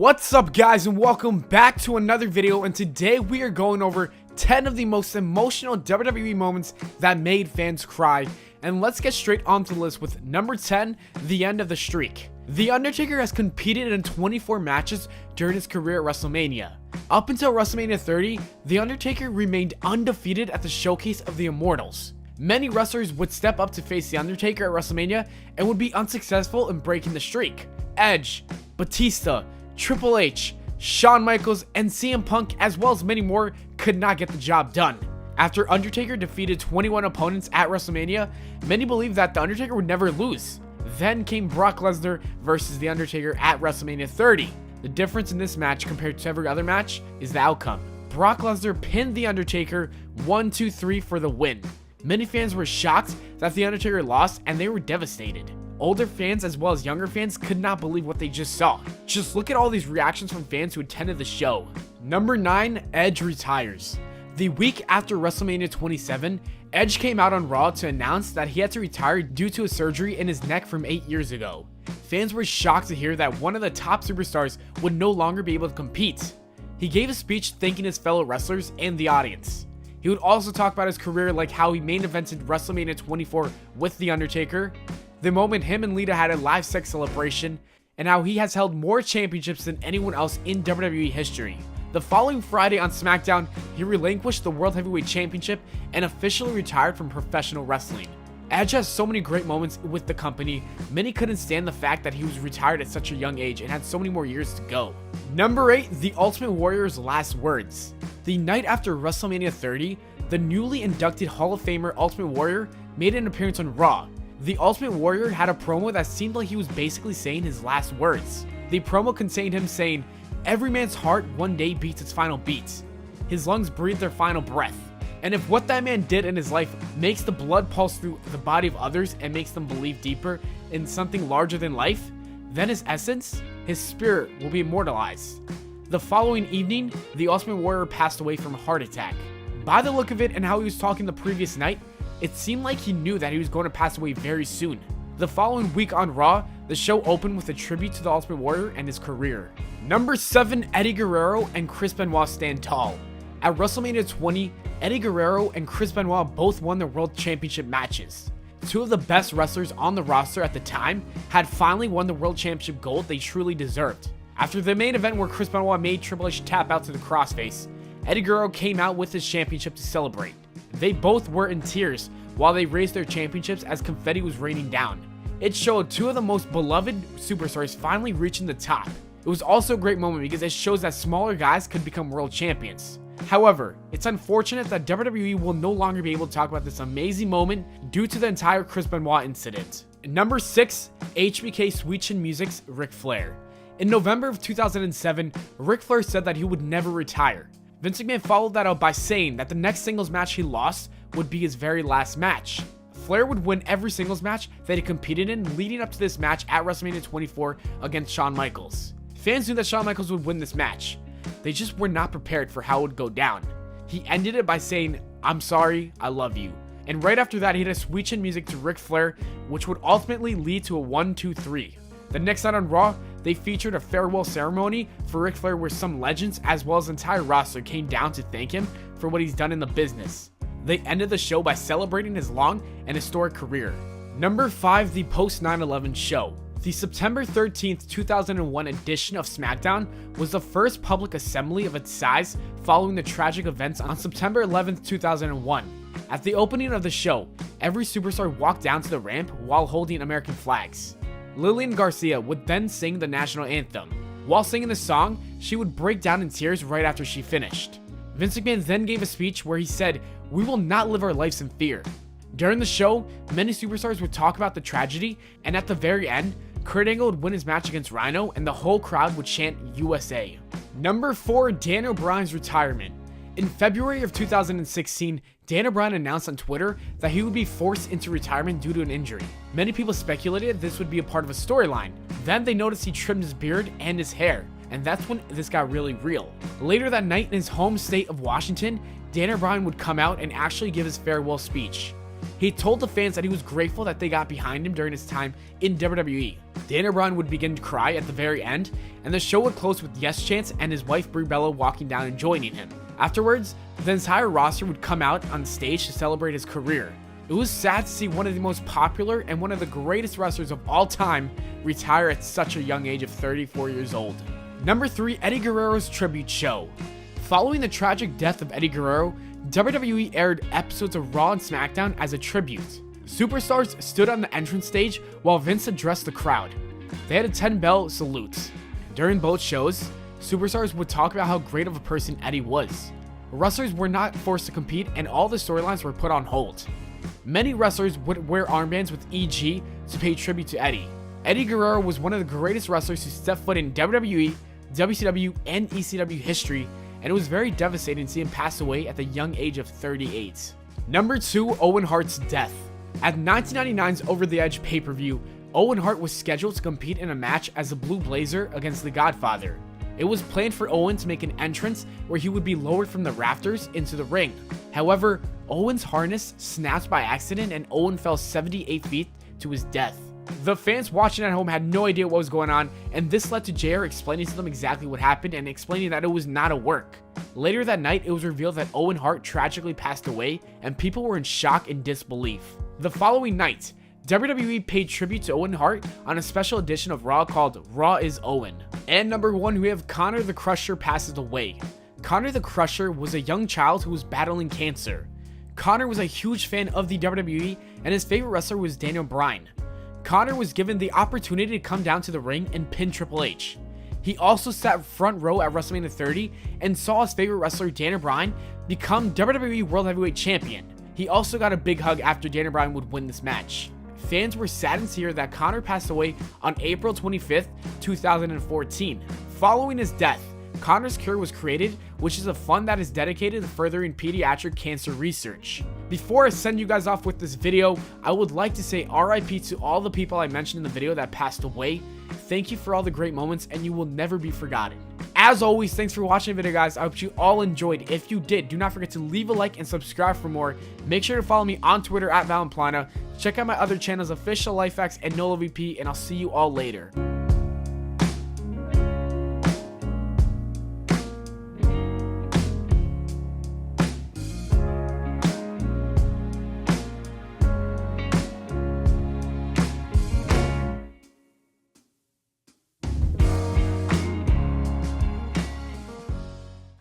What's up guys, and welcome back to another video, and today we are going over 10 of the most emotional WWE moments that made fans cry. And let's get straight onto the list with number 10, the end of the streak. The Undertaker has competed in 24 matches during his career at WrestleMania. Up until WrestleMania 30, The Undertaker remained undefeated at the Showcase of the Immortals. Many wrestlers would step up to face The Undertaker at WrestleMania and would be unsuccessful in breaking the streak. Edge, Batista, Triple H, Shawn Michaels, and CM Punk, as well as many more, could not get the job done. After Undertaker defeated 21 opponents at WrestleMania, many believed that The Undertaker would never lose. Then came Brock Lesnar versus The Undertaker at WrestleMania 30. The difference in this match compared to every other match is the outcome. Brock Lesnar pinned The Undertaker 1-2-3 for the win. Many fans were shocked that The Undertaker lost, and they were devastated. Older fans as well as younger fans could not believe what they just saw. Just look at all these reactions from fans who attended the show. Number 9, Edge retires. The week after WrestleMania 27, Edge came out on Raw to announce that he had to retire due to a surgery in his neck from 8 years ago. Fans were shocked to hear that one of the top superstars would no longer be able to compete. He gave a speech thanking his fellow wrestlers and the audience. He would also talk about his career, like how he main evented WrestleMania 24 with The Undertaker, the moment him and Lita had a live sex celebration, and how he has held more championships than anyone else in WWE history. The following Friday on SmackDown, he relinquished the World Heavyweight Championship and officially retired from professional wrestling. Edge has so many great moments with the company. Many couldn't stand the fact that he was retired at such a young age and had so many more years to go. Number 8, The Ultimate Warrior's last words. The night after WrestleMania 30, the newly inducted Hall of Famer Ultimate Warrior made an appearance on Raw. The Ultimate Warrior had a promo that seemed like he was basically saying his last words. The promo contained him saying, "Every man's heart one day beats its final beat. His lungs breathe their final breath. And if what that man did in his life makes the blood pulse through the body of others and makes them believe deeper in something larger than life, then his essence, his spirit, will be immortalized." The following evening, the Ultimate Warrior passed away from a heart attack. By the look of it and how he was talking the previous night, it seemed like he knew that he was going to pass away very soon. The following week on Raw, the show opened with a tribute to the Ultimate Warrior and his career. Number 7, Eddie Guerrero and Chris Benoit stand tall. At WrestleMania 20, Eddie Guerrero and Chris Benoit both won their World Championship matches. Two of the best wrestlers on the roster at the time had finally won the World Championship gold they truly deserved. After the main event where Chris Benoit made Triple H tap out to the crossface, Eddie Guerrero came out with his championship to celebrate. They both were in tears while they raised their championships as confetti was raining down. It showed two of the most beloved superstars finally reaching the top. It was also a great moment because it shows that smaller guys could become world champions. However, it's unfortunate that WWE will no longer be able to talk about this amazing moment due to the entire Chris Benoit incident. Number 6, HBK Sweet Chin Music's Ric Flair. In November of 2007, Ric Flair said that he would never retire. Vince McMahon followed that up by saying that the next singles match he lost would be his very last match. Flair would win every singles match that he competed in leading up to this match at WrestleMania 24 against Shawn Michaels. Fans knew that Shawn Michaels would win this match. They just were not prepared for how it would go down. He ended it by saying, "I'm sorry, I love you." And right after that, he had a Sweet Chin Music to Ric Flair, which would ultimately lead to a 1-2-3. The next night on Raw, they featured a farewell ceremony for Ric Flair where some legends as well as the entire roster came down to thank him for what he's done in the business. They ended the show by celebrating his long and historic career. Number 5, the post 9/11 show. The September 13th, 2001 edition of SmackDown was the first public assembly of its size following the tragic events on September 11th, 2001. At the opening of the show, every superstar walked down to the ramp while holding American flags. Lillian Garcia would then sing the national anthem. While singing the song, she would break down in tears right after she finished. Vince McMahon then gave a speech where he said, "We will not live our lives in fear." During the show, many superstars would talk about the tragedy, and at the very end, Kurt Angle would win his match against Rhino and the whole crowd would chant USA. Number 4, Daniel Bryan's retirement. In February of 2016, Daniel Bryan announced on Twitter that he would be forced into retirement due to an injury. Many people speculated this would be a part of a storyline. Then they noticed he trimmed his beard and his hair, and that's when this got really real. Later that night in his home state of Washington, Daniel Bryan would come out and actually give his farewell speech. He told the fans that he was grateful that they got behind him during his time in WWE. Daniel Bryan would begin to cry at the very end, and the show would close with Yes Chance and his wife Brie Bella walking down and joining him. Afterwards, the entire roster would come out on stage to celebrate his career. It was sad to see one of the most popular and one of the greatest wrestlers of all time retire at such a young age of 34 years old. Number 3, Eddie Guerrero's tribute show. Following the tragic death of Eddie Guerrero, WWE aired episodes of Raw and SmackDown as a tribute. Superstars stood on the entrance stage while Vince addressed the crowd. They had a 10-bell salute. During both shows, superstars would talk about how great of a person Eddie was. Wrestlers were not forced to compete, and all the storylines were put on hold. Many wrestlers would wear armbands with EG to pay tribute to Eddie. Eddie Guerrero was one of the greatest wrestlers to step foot in WWE, WCW, and ECW history, and it was very devastating to see him pass away at the young age of 38. Number 2, Owen Hart's death. At 1999's Over the Edge pay-per-view, Owen Hart was scheduled to compete in a match as a Blue Blazer against The Godfather. It was planned for Owen to make an entrance where he would be lowered from the rafters into the ring. However, Owen's harness snapped by accident and Owen fell 78 feet to his death. The fans watching at home had no idea what was going on, and this led to JR explaining to them exactly what happened and explaining that it was not a work. Later that night, it was revealed that Owen Hart tragically passed away, and people were in shock and disbelief. The following night, WWE paid tribute to Owen Hart on a special edition of Raw called Raw is Owen. And number 1, we have Connor the Crusher passes away. Connor the Crusher was a young child who was battling cancer. Connor was a huge fan of the WWE, and his favorite wrestler was Daniel Bryan. Connor was given the opportunity to come down to the ring and pin Triple H. He also sat front row at WrestleMania 30 and saw his favorite wrestler Daniel Bryan become WWE World Heavyweight Champion. He also got a big hug after Daniel Bryan would win this match. Fans were saddened to hear that Connor passed away on April 25th, 2014. Following his death, Connor's Cure was created, which is a fund that is dedicated to furthering pediatric cancer research. Before I send you guys off with this video, I would like to say RIP to all the people I mentioned in the video that passed away. Thank you for all the great moments, and you will never be forgotten. As always, thanks for watching the video, guys. I hope you all enjoyed. If you did, do not forget to leave a like and subscribe for more. Make sure to follow me on Twitter at Pllana. Check out my other channels, Official Life Hacks and NOLA VP, and I'll see you all later.